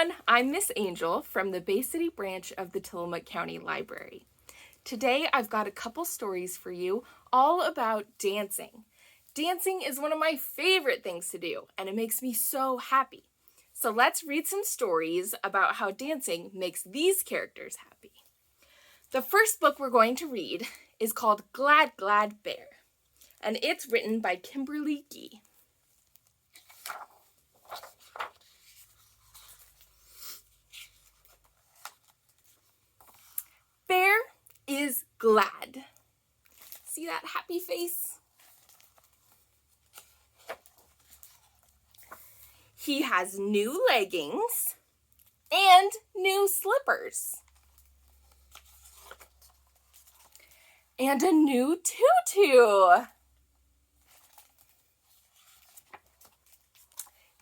everyone, I'm Miss Angel from the Bay City branch of the Tillamook County Library. Today I've got a couple stories for you all about dancing. Dancing is one of my favorite things to do, and it makes me so happy. So let's read some stories about how dancing makes these characters happy. The first book we're going to read is called Glad Glad Bear, and it's written by Kimberly Gee. Bear is glad. See that happy face? He has new leggings and new slippers. And a new tutu.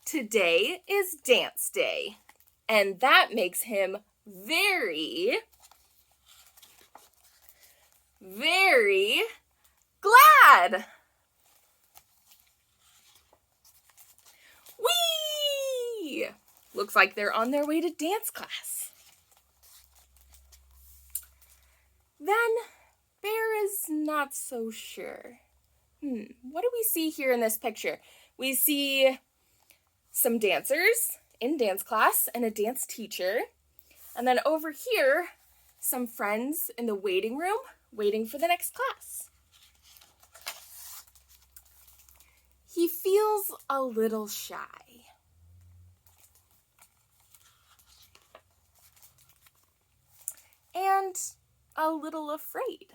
Today is dance day, and that makes him very glad. Whee! Looks like they're on their way to dance class. Then Bear is not so sure. What do we see here in this picture? We see some dancers in dance class and a dance teacher. And then over here, some friends in the waiting room waiting for the next class. He feels a little shy. And a little afraid.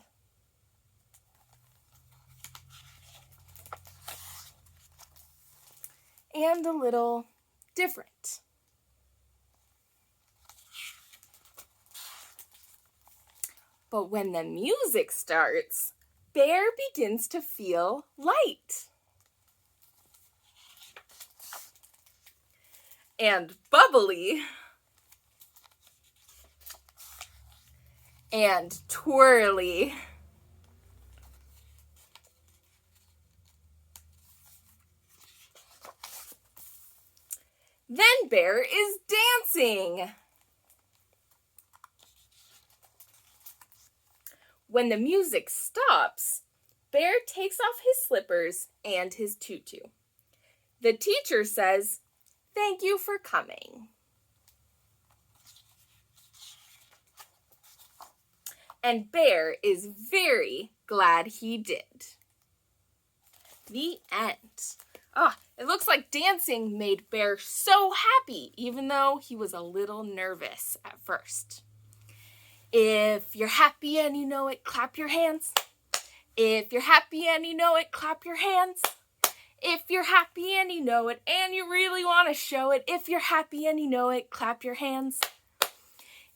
And a little different. But when the music starts, Bear begins to feel light. And bubbly. And twirly. Then Bear is dancing. When the music stops, Bear takes off his slippers and his tutu. The teacher says, "Thank you for coming." And Bear is very glad he did. The end. It looks like dancing made Bear so happy, even though he was a little nervous at first. If you're happy and you know it, clap your hands. If you're happy and you know it, clap your hands. If you're happy and you know it, and you really want to show it, if you're happy and you know it, clap your hands.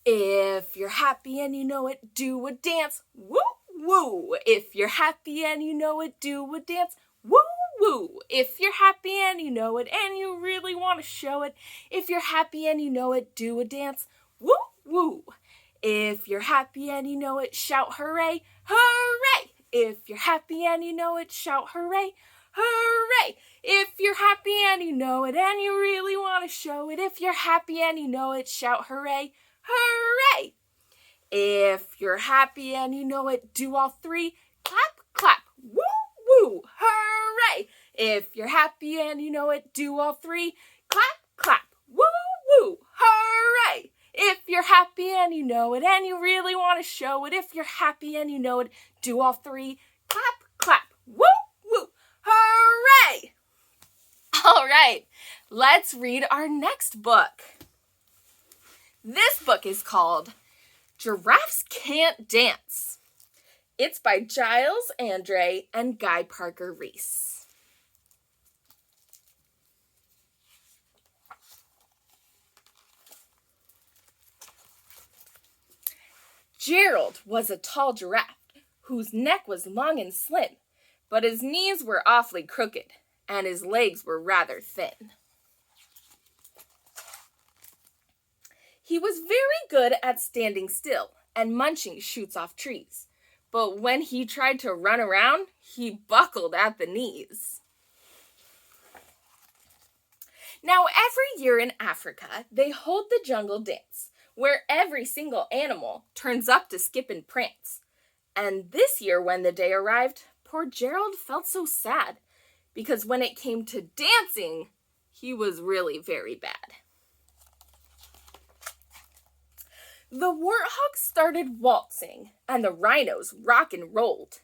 If you're happy and you know it, do a dance. Woo, woo. If you're happy and you know it, do a dance. Woo, woo. If you're happy and you know it, and you really want to show it, if you're happy and you know it, do a dance. Woo, woo. If you're happy and you know it, shout hooray, hooray. If you're happy and you know it, shout hooray, hooray. If you're happy and you know it, and you really want to show it, if you're happy and you know it, shout hooray, hooray. If you're happy and you know it, do all three, clap, clap, woo, woo, hooray. If you're happy and you know it, do all three, clap, clap, woo, woo, hooray. If you're happy and you know it, and you really want to show it, if you're happy and you know it, do all three, clap, clap, woo, woo, hooray. All right, let's read our next book. This book is called Giraffes Can't Dance. It's by Giles Andreae and Guy Parker Reese. Gerald was a tall giraffe whose neck was long and slim, but his knees were awfully crooked and his legs were rather thin. He was very good at standing still and munching shoots off trees, but when he tried to run around, he buckled at the knees. Now, every year in Africa, they hold the jungle dance, where every single animal turns up to skip and prance. And this year, when the day arrived, poor Gerald felt so sad, because when it came to dancing, he was really very bad. The warthogs started waltzing, and the rhinos rock and rolled.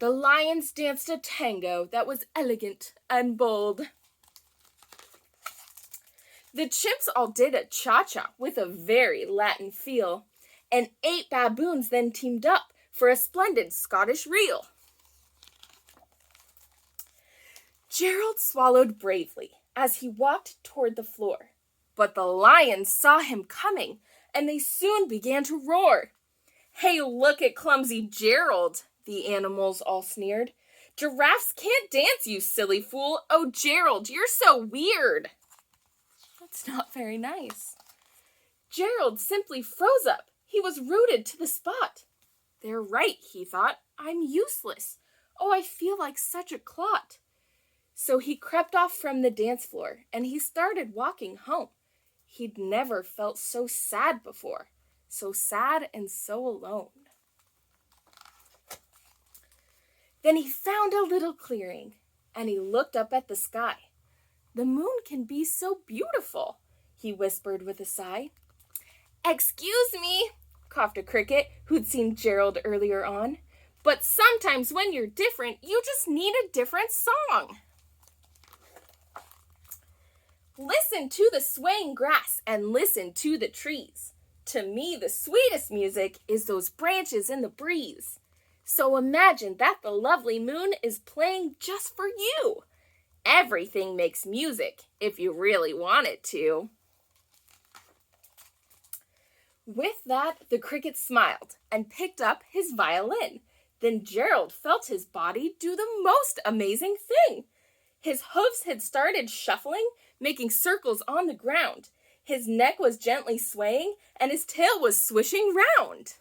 The lions danced a tango that was elegant and bold. The chimps all did a cha-cha with a very Latin feel, and 8 baboons then teamed up for a splendid Scottish reel. Gerald swallowed bravely as he walked toward the floor, but the lions saw him coming, and they soon began to roar. "Hey, look at clumsy Gerald," the animals all sneered. "Giraffes can't dance, you silly fool. Oh, Gerald, you're so weird." That's not very nice. Gerald simply froze up. He was rooted to the spot. "They're right," he thought. "I'm useless. Oh, I feel like such a clot." So he crept off from the dance floor, and he started walking home. He'd never felt so sad before, so sad and so alone. Then he found a little clearing, and he looked up at the sky. "The moon can be so beautiful," he whispered with a sigh. "Excuse me," coughed a cricket who'd seen Gerald earlier on, "but sometimes when you're different, you just need a different song." Listen to the swaying grass and listen to the trees. To me, the sweetest music is those branches in the breeze. So imagine that the lovely moon is playing just for you. Everything makes music if you really want it to. With that, the cricket smiled and picked up his violin. Then Gerald felt his body do the most amazing thing. His hooves had started shuffling, making circles on the ground. His neck was gently swaying, and his tail was swishing round.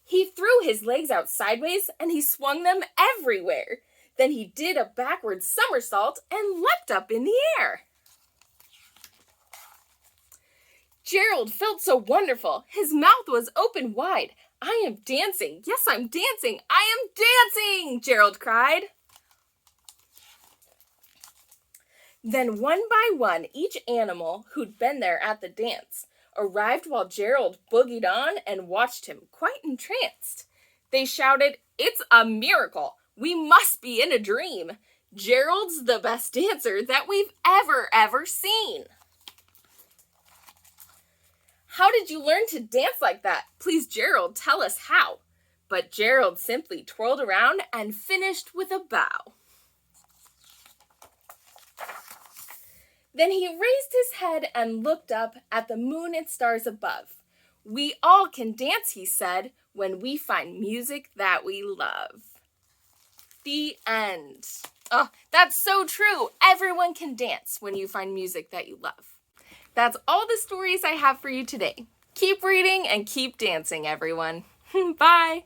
He threw his legs out sideways, and he swung them everywhere. Then he did a backward somersault and leapt up in the air. Gerald felt so wonderful. His mouth was open wide. "I am dancing. Yes, I'm dancing. I am dancing!" Gerald cried. Then one by one, each animal who'd been there at the dance arrived while Gerald boogied on and watched him quite entranced. They shouted, "It's a miracle! We must be in a dream! Gerald's the best dancer that we've ever seen!" "How did you learn to dance like that? Please, Gerald, tell us how." But Gerald simply twirled around and finished with a bow. Then he raised his head and looked up at the moon and stars above. "We all can dance," he said, "when we find music that we love." The end. Oh, that's so true. Everyone can dance when you find music that you love. That's all the stories I have for you today. Keep reading and keep dancing, everyone. Bye.